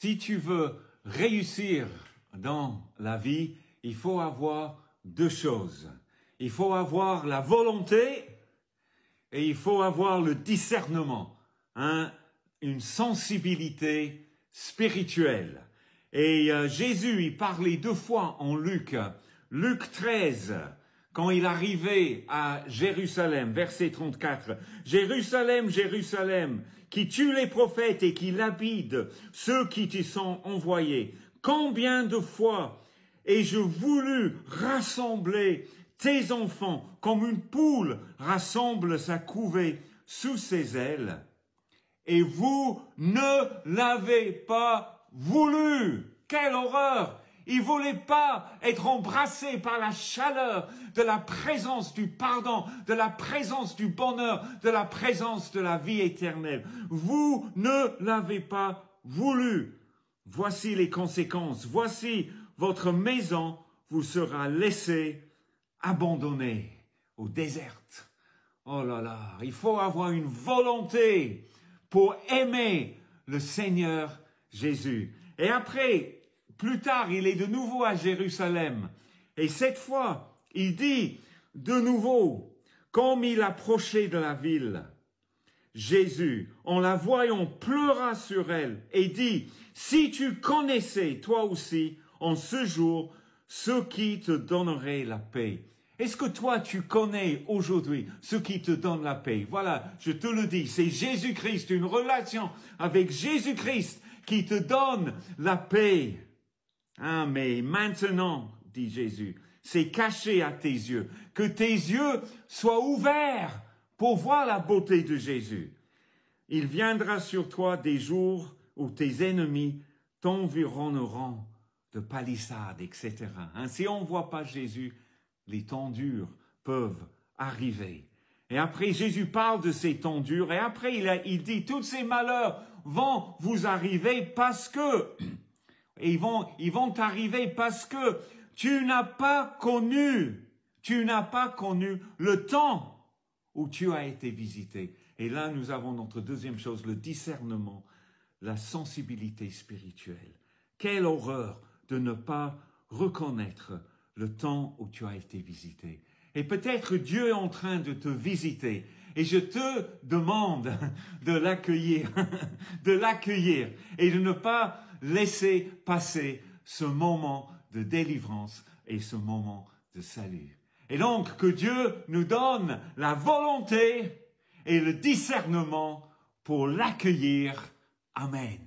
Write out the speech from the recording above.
si tu veux réussir dans la vie, il faut avoir deux choses. Il faut avoir la volonté et il faut avoir le discernement, une sensibilité spirituelle. Et Jésus, il parlait deux fois en Luc 13, quand il arrivait à Jérusalem, verset 34. « Jérusalem, Jérusalem, qui tue les prophètes et qui lapide ceux qui t'y sont envoyés. Combien de fois ai-je voulu rassembler tes enfants comme une poule rassemble sa couvée sous ses ailes, et vous ne l'avez pas voulu. » Quelle horreur! Il voulait pas être embrassé par la chaleur de la présence du pardon, de la présence du bonheur, de la présence de la vie éternelle. Vous ne l'avez pas voulu. Voici les conséquences. Voici votre maison vous sera laissée abandonnée au désert. Oh là là, il faut avoir une volonté pour aimer le Seigneur Jésus. Et après, plus tard, il est de nouveau à Jérusalem. Et cette fois, il dit de nouveau, comme il approchait de la ville, Jésus, en la voyant, pleura sur elle et dit, « Si tu connaissais, toi aussi, en ce jour, ce qui te donnerait la paix. » Est-ce que toi, tu connais aujourd'hui ce qui te donne la paix? Voilà, je te le dis, c'est Jésus-Christ, une relation avec Jésus-Christ qui te donne la paix. Ah, mais maintenant, dit Jésus, c'est caché à tes yeux, que tes yeux soient ouverts pour voir la beauté de Jésus. Il viendra sur toi des jours où tes ennemis t'environneront de palissades, etc. Si on ne voit pas Jésus, les temps durs peuvent arriver. Et après, Jésus parle de ces temps durs, et après, il dit, tous ces malheurs vont vous arriver parce que, ils vont arriver parce que tu n'as pas connu le temps où tu as été visité. Et là, nous avons notre deuxième chose, le discernement, la sensibilité spirituelle. Quelle horreur de ne pas reconnaître le temps où tu as été visité. Et peut-être Dieu est en train de te visiter. Et je te demande de l'accueillir, et de ne pas laisser passer ce moment de délivrance et ce moment de salut. Et donc, que Dieu nous donne la volonté et le discernement pour l'accueillir. Amen.